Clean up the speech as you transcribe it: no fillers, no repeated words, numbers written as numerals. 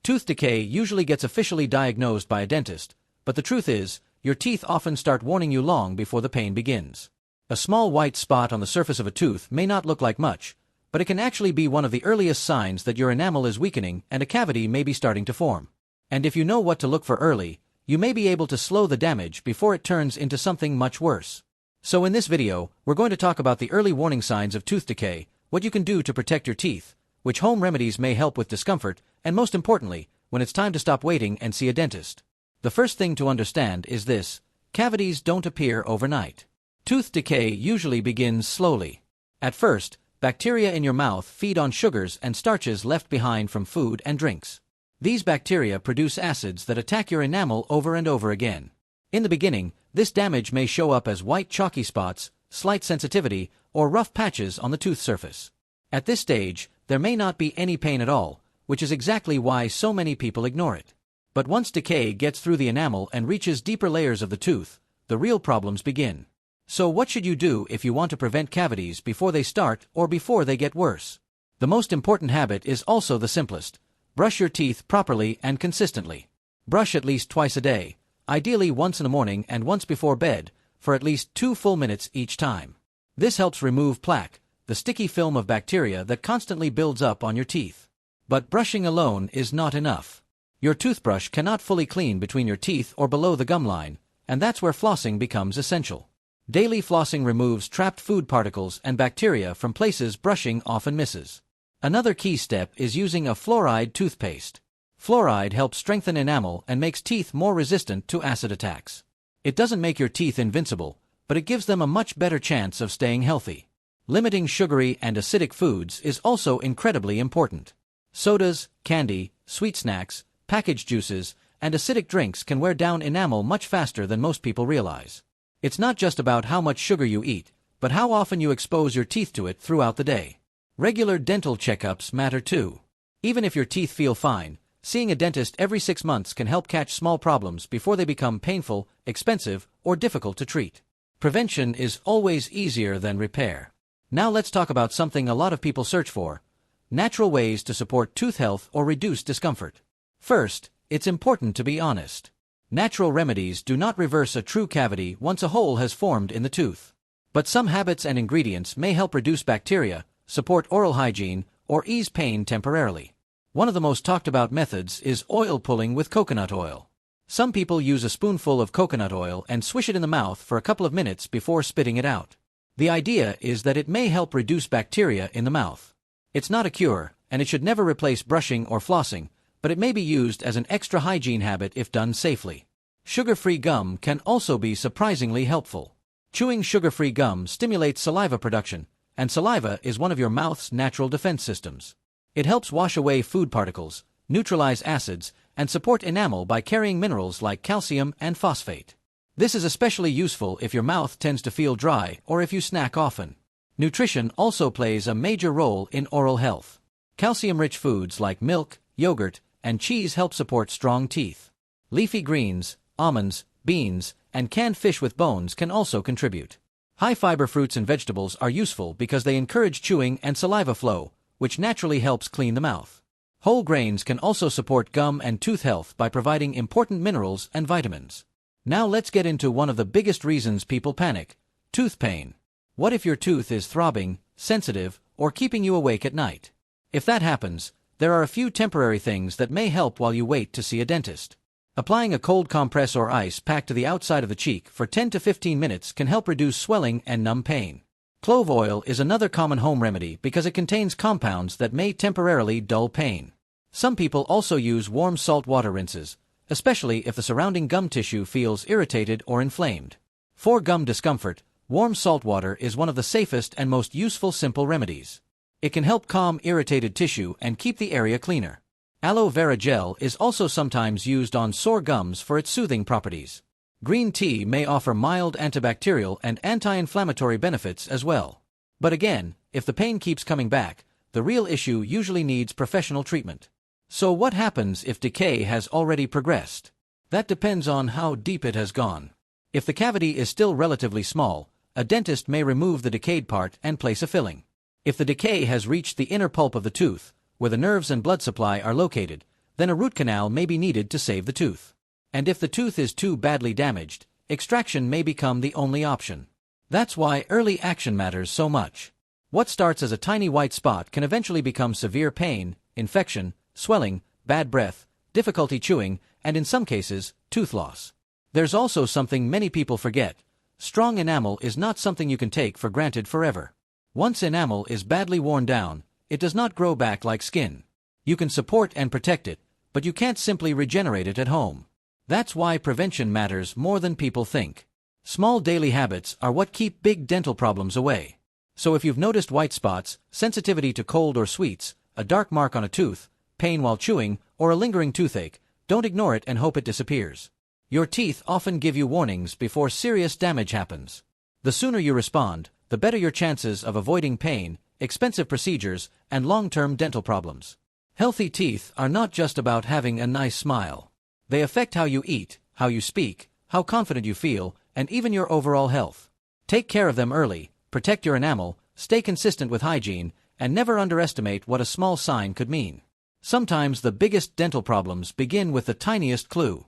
Tooth decay usually gets officially diagnosed by a dentist, but the truth is, your teeth often start warning you long before the pain begins. A small white spot on the surface of a tooth may not look like much, but it can actually be one of the earliest signs that your enamel is weakening and a cavity may be starting to form. And if you know what to look for early, you may be able to slow the damage before it turns into something much worse. So in this video, we're going to talk about the early warning signs of tooth decay, what you can do to protect your teeth, which home remedies may help with discomfort, and most importantly, when it's time to stop waiting and see a dentist. The first thing to understand is this: cavities don't appear overnight. Tooth decay usually begins slowly. At first, bacteria in your mouth feed on sugars and starches left behind from food and drinks. These bacteria produce acids that attack your enamel over and over again. In the beginning, this damage may show up as white chalky spots, slight sensitivity, or rough patches on the tooth surface. At this stage, there may not be any pain at all, which is exactly why so many people ignore it. But once decay gets through the enamel and reaches deeper layers of the tooth, the real problems begin. So what should you do if you want to prevent cavities before they start or before they get worse? The most important habit is also the simplest: brush your teeth properly and consistently. Brush at least twice a day, ideally once in the morning and once before bed, for at least 2 full minutes each time. This helps remove plaque, the sticky film of bacteria that constantly builds up on your teeth. But brushing alone is not enough. Your toothbrush cannot fully clean between your teeth or below the gum line, and that's where flossing becomes essential. Daily flossing removes trapped food particles and bacteria from places brushing often misses. Another key step is using a fluoride toothpaste. Fluoride helps strengthen enamel and makes teeth more resistant to acid attacks. It doesn't make your teeth invincible, but it gives them a much better chance of staying healthy. Limiting sugary and acidic foods is also incredibly important. Sodas, candy, sweet snacks, packaged juices, and acidic drinks can wear down enamel much faster than most people realize. It's not just about how much sugar you eat, but how often you expose your teeth to it throughout the day. Regular dental checkups matter too. Even if your teeth feel fine, seeing a dentist every 6 months can help catch small problems before they become painful, expensive, or difficult to treat. Prevention is always easier than repair. Now let's talk about something a lot of people search for: natural ways to support tooth health or reduce discomfort. First, it's important to be honest. Natural remedies do not reverse a true cavity once a hole has formed in the tooth. But some habits and ingredients may help reduce bacteria, support oral hygiene, or ease pain temporarily. One of the most talked about methods is oil pulling with coconut oil. Some people use a spoonful of coconut oil and swish it in the mouth for a couple of minutes before spitting it out. The idea is that it may help reduce bacteria in the mouth. It's not a cure, and it should never replace brushing or flossing, but it may be used as an extra hygiene habit if done safely. Sugar-free gum can also be surprisingly helpful. Chewing sugar-free gum stimulates saliva production, and saliva is one of your mouth's natural defense systems. It helps wash away food particles, neutralize acids, and support enamel by carrying minerals like calcium and phosphate. This is especially useful if your mouth tends to feel dry or if you snack often. Nutrition also plays a major role in oral health. Calcium-rich foods like milk, yogurt, and cheese help support strong teeth. Leafy greens, almonds, beans, and canned fish with bones can also contribute. High-fiber fruits and vegetables are useful because they encourage chewing and saliva flow, which naturally helps clean the mouth. Whole grains can also support gum and tooth health by providing important minerals and vitamins. Now let's get into one of the biggest reasons people panic: tooth pain. What if your tooth is throbbing, sensitive, or keeping you awake at night? If that happens, there are a few temporary things that may help while you wait to see a dentist. Applying a cold compress or ice pack to the outside of the cheek for 10 to 15 minutes can help reduce swelling and numb pain. Clove oil is another common home remedy because it contains compounds that may temporarily dull pain. Some people also use warm salt water rinses, especially if the surrounding gum tissue feels irritated or inflamed. For gum discomfort, warm salt water is one of the safest and most useful simple remedies. It can help calm irritated tissue and keep the area cleaner. Aloe vera gel is also sometimes used on sore gums for its soothing properties. Green tea may offer mild antibacterial and anti-inflammatory benefits as well. But again, if the pain keeps coming back, the real issue usually needs professional treatment. So what happens if decay has already progressed? That depends on how deep it has gone. If the cavity is still relatively small, a dentist may remove the decayed part and place a filling. If the decay has reached the inner pulp of the tooth, where the nerves and blood supply are located, then a root canal may be needed to save the tooth. And if the tooth is too badly damaged, extraction may become the only option. That's why early action matters so much. What starts as a tiny white spot can eventually become severe pain, infection, swelling, bad breath, difficulty chewing, and in some cases, tooth loss. There's also something many people forget. Strong enamel is not something you can take for granted forever. Once enamel is badly worn down, it does not grow back like skin. You can support and protect it, but you can't simply regenerate it at home. That's why prevention matters more than people think. Small daily habits are what keep big dental problems away. So if you've noticed white spots, sensitivity to cold or sweets, a dark mark on a tooth, pain while chewing, or a lingering toothache, don't ignore it and hope it disappears. Your teeth often give you warnings before serious damage happens. The sooner you respond, the better your chances of avoiding pain, expensive procedures, and long-term dental problems. Healthy teeth are not just about having a nice smile. They affect how you eat, how you speak, how confident you feel, and even your overall health. Take care of them early, protect your enamel, stay consistent with hygiene, and never underestimate what a small sign could mean. Sometimes the biggest dental problems begin with the tiniest clue.